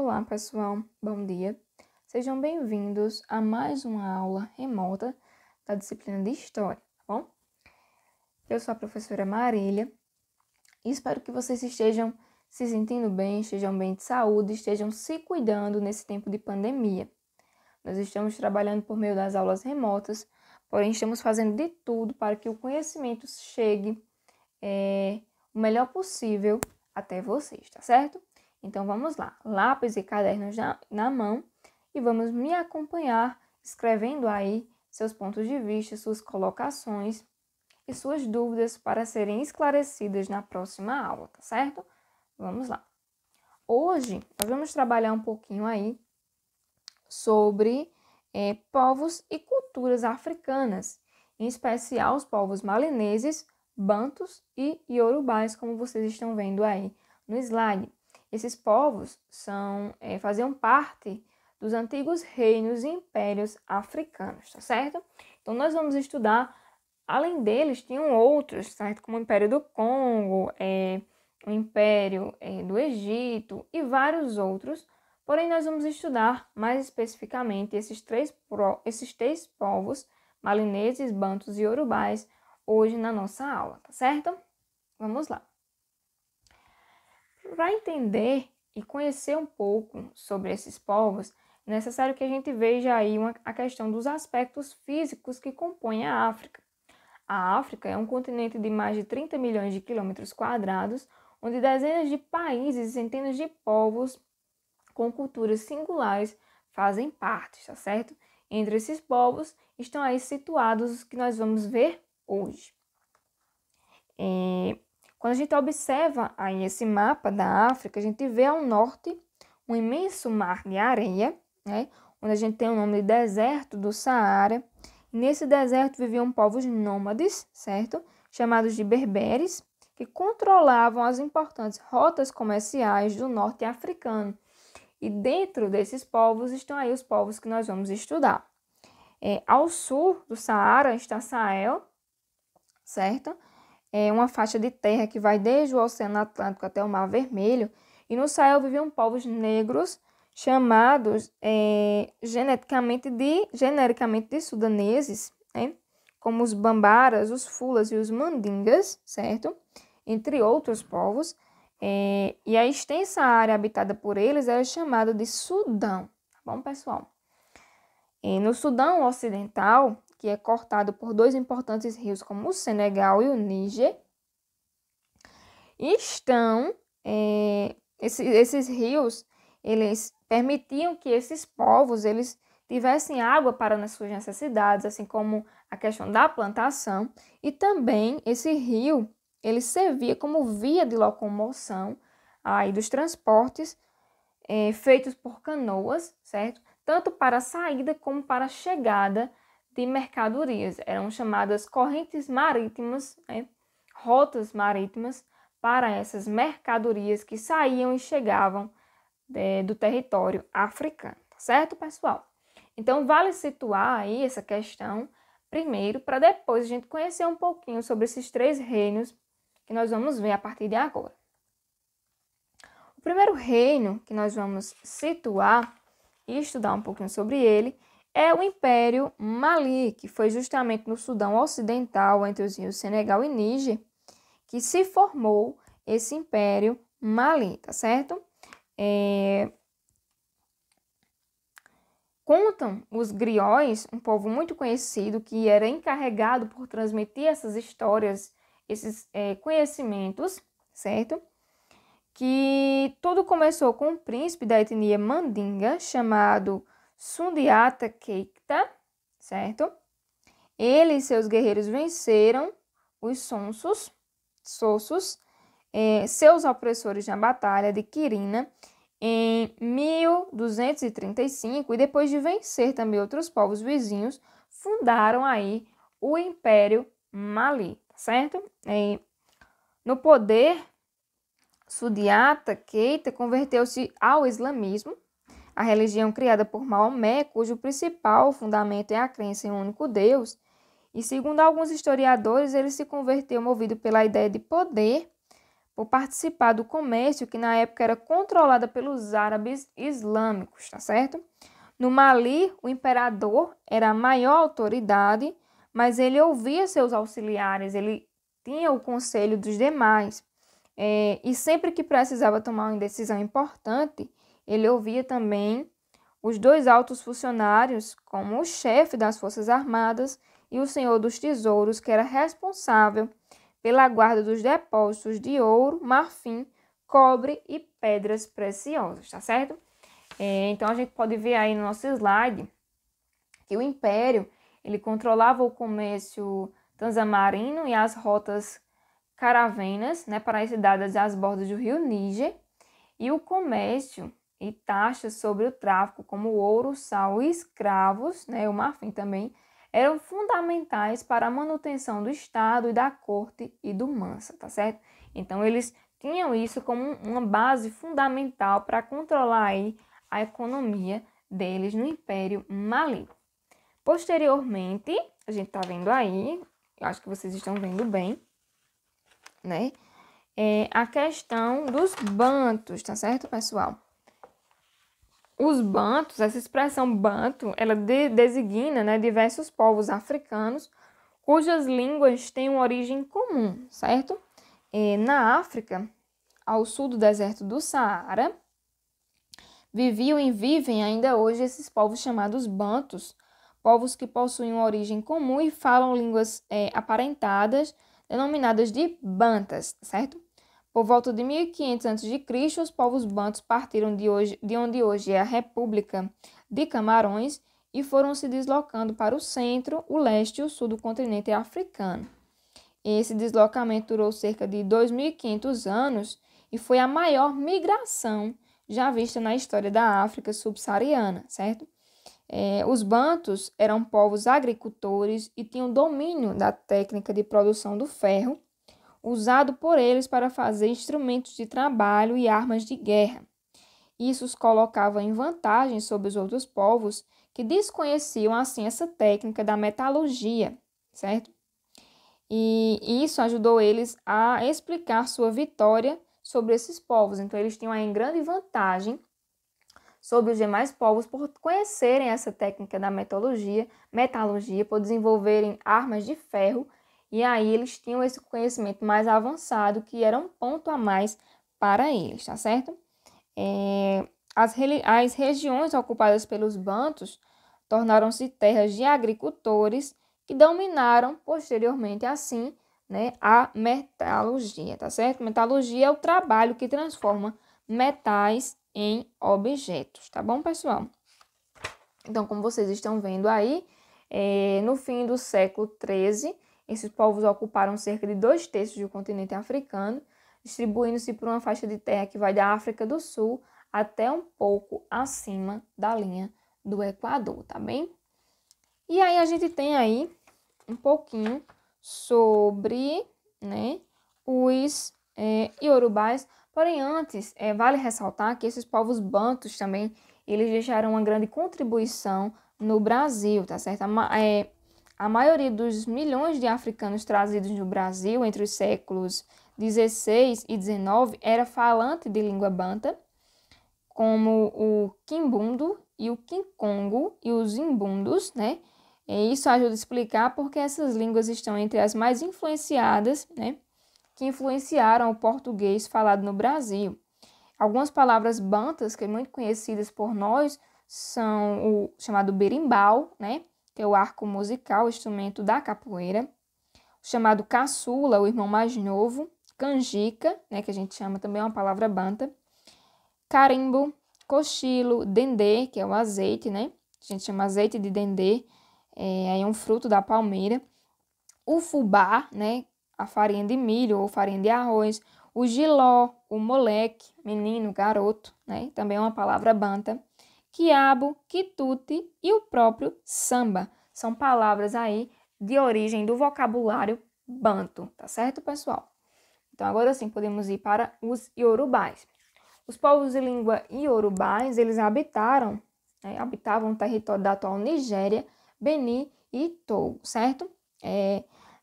Olá, pessoal. Bom dia. Sejam bem-vindos a mais uma aula remota da disciplina de História, tá bom? Eu sou a professora Marília e espero que vocês estejam se sentindo bem, estejam bem de saúde, estejam se cuidando nesse tempo de pandemia. Nós estamos trabalhando por meio das aulas remotas, porém estamos fazendo de tudo para que o conhecimento chegue o melhor possível até vocês, tá certo? Então vamos lá, lápis e cadernos na mão e vamos me acompanhar escrevendo aí seus pontos de vista, suas colocações e suas dúvidas para serem esclarecidas na próxima aula, tá certo? Vamos lá. Hoje nós vamos trabalhar um pouquinho aí sobre povos e culturas africanas, em especial os povos malineses, bantus e iorubais, como vocês estão vendo aí no slide. Esses povos faziam parte dos antigos reinos e impérios africanos, tá certo? Então, nós vamos estudar, além deles, tinham outros, certo? Como o Império do Congo, o Império do Egito e vários outros. Porém, nós vamos estudar mais especificamente esses três povos, malineses, bantus e iorubais, hoje na nossa aula, tá certo? Vamos lá. Para entender e conhecer um pouco sobre esses povos, é necessário que a gente veja aí a questão dos aspectos físicos que compõem a África. A África é um continente de mais de 30 milhões de quilômetros quadrados, onde dezenas de países e centenas de povos com culturas singulares fazem parte, tá certo? Entre esses povos estão aí situados os que nós vamos ver hoje. Quando a gente observa aí esse mapa da África, a gente vê ao norte um imenso mar de areia, né? Onde a gente tem o nome de deserto do Saara. E nesse deserto viviam povos nômades, certo? Chamados de berberes, que controlavam as importantes rotas comerciais do norte africano. E dentro desses povos estão aí os povos que nós vamos estudar. Ao sul do Saara está Sahel, certo? É uma faixa de terra que vai desde o Oceano Atlântico até o Mar Vermelho. E no Sahel viviam povos negros chamados genericamente de sudaneses, né? Como os bambaras, os fulas e os mandingas, certo? Entre outros povos. E a extensa área habitada por eles era chamada de Sudão, tá bom, pessoal? No Sudão Ocidental, que é cortado por dois importantes rios como o Senegal e o Níger, esses rios, eles permitiam que esses povos eles tivessem água para as suas necessidades, assim como a questão da plantação, e também esse rio ele servia como via de locomoção aí dos transportes feitos por canoas, certo? Tanto para a saída como para a chegada de mercadorias. Eram chamadas correntes marítimas, né? Rotas marítimas para essas mercadorias que saíam e chegavam do território africano, tá certo, pessoal? Então, vale situar aí essa questão primeiro, para depois a gente conhecer um pouquinho sobre esses três reinos que nós vamos ver a partir de agora. O primeiro reino que nós vamos situar e estudar um pouquinho sobre ele é o Império Mali, que foi justamente no Sudão Ocidental, entre os rios Senegal e Níger, que se formou esse Império Mali, tá certo? Contam os griões, um povo muito conhecido, que era encarregado por transmitir essas histórias, esses conhecimentos, certo? Que tudo começou com um príncipe da etnia Mandinga, chamado Sundiata Keita, certo? Ele e seus guerreiros venceram os Sossos, seus opressores na Batalha de Quirina, em 1235, e depois de vencer também outros povos vizinhos, fundaram aí o Império Mali, certo? No poder, Sundiata Keita converteu-se ao islamismo, a religião criada por Maomé, cujo principal fundamento é a crença em um único Deus, e segundo alguns historiadores, ele se converteu movido pela ideia de poder, por participar do comércio que na época era controlada pelos árabes islâmicos, tá certo? No Mali, o imperador era a maior autoridade, mas ele ouvia seus auxiliares, ele tinha o conselho dos demais. E sempre que precisava tomar uma decisão importante, ele ouvia também os dois altos funcionários, como o chefe das Forças Armadas e o senhor dos tesouros, que era responsável pela guarda dos depósitos de ouro, marfim, cobre e pedras preciosas, tá certo? Então, a gente pode ver aí no nosso slide que o Império, ele controlava o comércio transamarino e as rotas caravanas, né, para as cidades às bordas do rio Níger, e o comércio e taxas sobre o tráfico, como o ouro, sal e escravos, né, o marfim também, eram fundamentais para a manutenção do Estado e da corte e do Mansa, tá certo? Então, eles tinham isso como uma base fundamental para controlar aí a economia deles no Império Mali. Posteriormente, a gente tá vendo aí, eu acho que vocês estão vendo bem, né? A questão dos bantus, tá certo, pessoal? Os bantus, essa expressão banto, ela designa, né, diversos povos africanos cujas línguas têm uma origem comum, certo? Na África, ao sul do deserto do Saara, viviam e vivem ainda hoje esses povos chamados bantus, povos que possuem uma origem comum e falam línguas aparentadas, denominadas de bantas, certo? Por volta de 1500 a.C., os povos bantus partiram de onde hoje é a República de Camarões e foram se deslocando para o centro, o leste e o sul do continente africano. Esse deslocamento durou cerca de 2.500 anos e foi a maior migração já vista na história da África subsaariana, certo? Os bantus eram povos agricultores e tinham domínio da técnica de produção do ferro, usado por eles para fazer instrumentos de trabalho e armas de guerra. Isso os colocava em vantagem sobre os outros povos que desconheciam assim essa técnica da metalurgia, certo? E isso ajudou eles a explicar sua vitória sobre esses povos. Então, eles tinham aí grande vantagem sobre os demais povos por conhecerem essa técnica da metalurgia, por desenvolverem armas de ferro, e aí eles tinham esse conhecimento mais avançado, que era um ponto a mais para eles, tá certo? As regiões ocupadas pelos bantus tornaram-se terras de agricultores que dominaram posteriormente, assim, né, a metalurgia, tá certo? Metalurgia é o trabalho que transforma metais em objetos, tá bom, pessoal? Então, como vocês estão vendo aí, no fim do século XIII, esses povos ocuparam cerca de 2/3 do continente africano, distribuindo-se por uma faixa de terra que vai da África do Sul até um pouco acima da linha do Equador, tá bem? E aí a gente tem aí um pouquinho sobre, né, os iorubás. Porém, antes, vale ressaltar que esses povos bantus também, eles deixaram uma grande contribuição no Brasil, tá certo? A maioria dos milhões de africanos trazidos no Brasil entre os séculos 16 e 19 era falante de língua banta, como o quimbundo e o quincongo e os imbundos, né? E isso ajuda a explicar porque essas línguas estão entre as mais influenciadas, né? Que influenciaram o português falado no Brasil. Algumas palavras bantas, que são muito conhecidas por nós, são o chamado berimbau, né? Que é o arco musical, o instrumento da capoeira. O chamado caçula, o irmão mais novo. Canjica, né? Que a gente chama também uma palavra banta. Carimbo, cochilo, dendê, que é o azeite, né? A gente chama azeite de dendê, é um fruto da palmeira. O fubá, né? A farinha de milho ou farinha de arroz, o giló, o moleque, menino, garoto, né? Também é uma palavra banta. Quiabo, quitute e o próprio samba. São palavras aí de origem do vocabulário banto, tá certo, pessoal? Então, agora sim, podemos ir para os iorubás. Os povos de língua iorubás, eles habitavam o território da atual Nigéria, Benin e Togo, certo?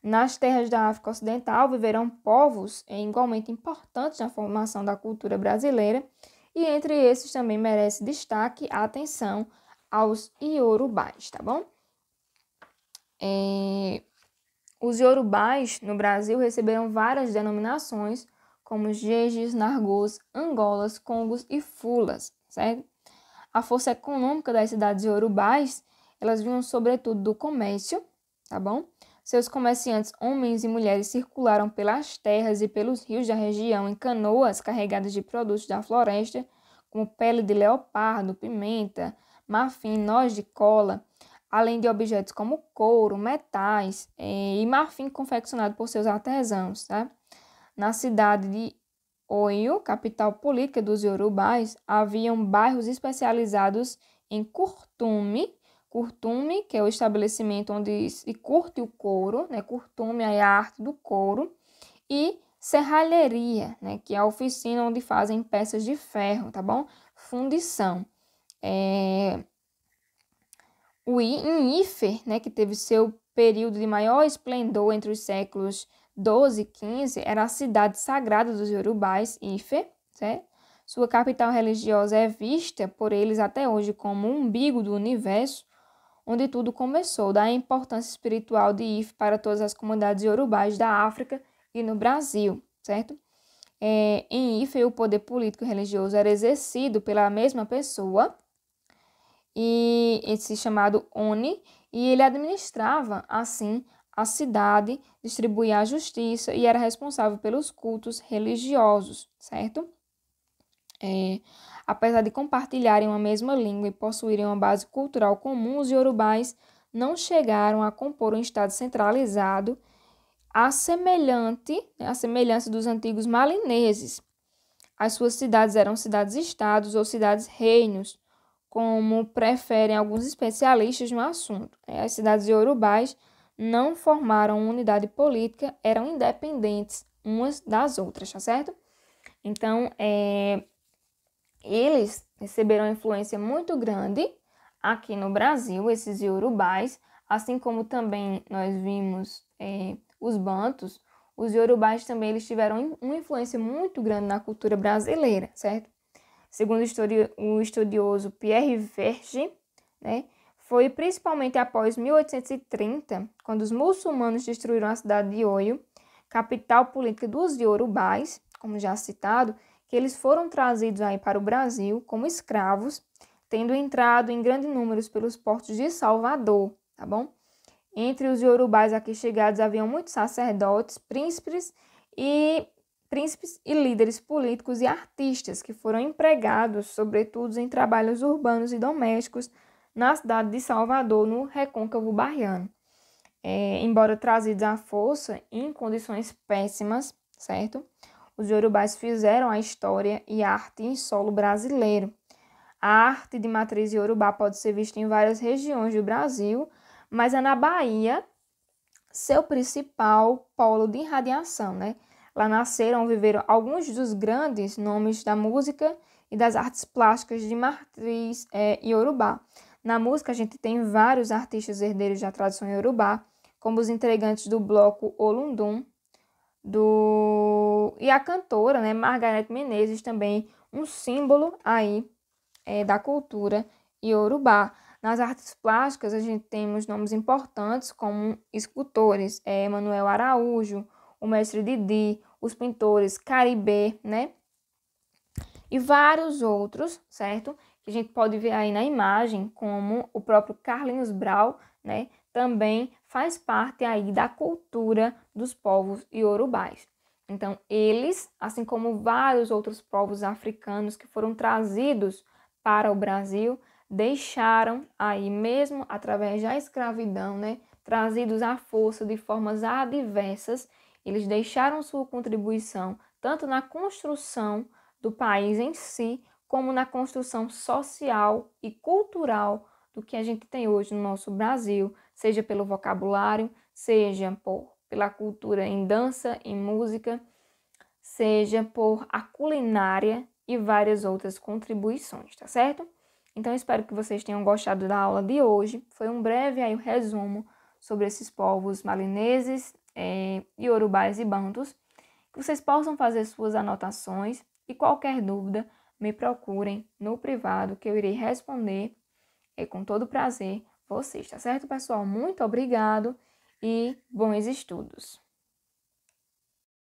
Nas terras da África Ocidental viveram povos igualmente importantes na formação da cultura brasileira, e entre esses também merece destaque a atenção aos iorubás, tá bom? Os iorubás no Brasil receberam várias denominações, como jejes, nargôs, angolas, congos e fulas, certo? A força econômica das cidades iorubás, elas vinham sobretudo do comércio, tá bom? Seus comerciantes, homens e mulheres, circularam pelas terras e pelos rios da região em canoas carregadas de produtos da floresta, como pele de leopardo, pimenta, marfim, noz de cola, além de objetos como couro, metais e marfim confeccionado por seus artesãos, tá? Na cidade de Oio, capital política dos iorubás, haviam bairros especializados em curtume, que é o estabelecimento onde se curte o couro, né? Curtume é a arte do couro, e serralheria, né? Que é a oficina onde fazem peças de ferro, tá bom? Fundição. Em Ife, né, que teve seu período de maior esplendor entre os séculos 12 e 15, era a cidade sagrada dos iorubás, Ife, certo? Sua capital religiosa é vista por eles até hoje como o umbigo do universo, onde tudo começou, da importância espiritual de Ife para todas as comunidades iorubás da África e no Brasil, certo? Em Ife, o poder político e religioso era exercido pela mesma pessoa, e esse chamado Oni, e ele administrava, assim, a cidade, distribuía a justiça e era responsável pelos cultos religiosos, certo? Apesar de compartilharem uma mesma língua e possuírem uma base cultural comum, os iorubás não chegaram a compor um estado centralizado à semelhança dos antigos malineses. As suas cidades eram cidades-estados ou cidades-reinos, como preferem alguns especialistas no assunto. As cidades iorubás não formaram unidade política, eram independentes umas das outras, tá certo? Então, eles receberam uma influência muito grande aqui no Brasil, esses iorubás, assim como também nós vimos os bantus. Os iorubás também eles tiveram uma influência muito grande na cultura brasileira, certo? Segundo o estudioso Pierre Verge, né, foi principalmente após 1830, quando os muçulmanos destruíram a cidade de Oio, capital política dos iorubás, como já citado, que eles foram trazidos aí para o Brasil como escravos, tendo entrado em grandes números pelos portos de Salvador, tá bom? Entre os iorubás aqui chegados haviam muitos sacerdotes, príncipes e líderes políticos e artistas que foram empregados, sobretudo, em trabalhos urbanos e domésticos na cidade de Salvador, no recôncavo baiano. Embora trazidos à força em condições péssimas, certo? Os iorubás fizeram a história e a arte em solo brasileiro. A arte de matriz iorubá pode ser vista em várias regiões do Brasil, mas é na Bahia seu principal polo de irradiação, né? Lá nasceram, viveram alguns dos grandes nomes da música e das artes plásticas de matriz iorubá. Na música, a gente tem vários artistas herdeiros da tradição iorubá, como os integrantes do bloco Olundum, e a cantora, né, Margareth Menezes, também um símbolo aí da cultura iorubá. Nas artes plásticas, a gente temos nomes importantes como escultores, Manuel Araújo, o mestre Didi, os pintores Caribé, né? E vários outros, certo? Que a gente pode ver aí na imagem, como o próprio Carlinhos Brau, né? Também faz parte aí da cultura dos povos iorubás. Então, eles, assim como vários outros povos africanos que foram trazidos para o Brasil, deixaram aí, mesmo através da escravidão, né? Trazidos à força de formas adversas, eles deixaram sua contribuição tanto na construção do país em si, como na construção social e cultural do que a gente tem hoje no nosso Brasil, seja pelo vocabulário, seja pela cultura em dança, em música, seja por a culinária e várias outras contribuições, tá certo? Então, espero que vocês tenham gostado da aula de hoje. Foi um breve aí, resumo sobre esses povos malineses iorubás e bantus, que vocês possam fazer suas anotações e qualquer dúvida, me procurem no privado que eu irei responder com todo prazer vocês, tá certo, pessoal? Muito obrigado e bons estudos!